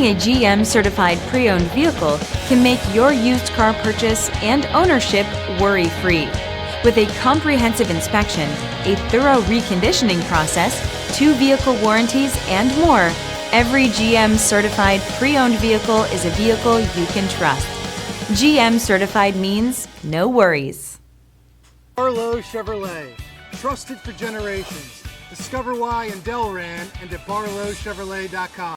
Having a GM certified pre-owned vehicle can make your used car purchase and ownership worry-free. With a comprehensive inspection, a thorough reconditioning process, 2 vehicle warranties, and more, every GM certified pre-owned vehicle is a vehicle you can trust. GM certified means no worries. Barlow Chevrolet, trusted for generations. Discover why in Delran and at barlowchevrolet.com.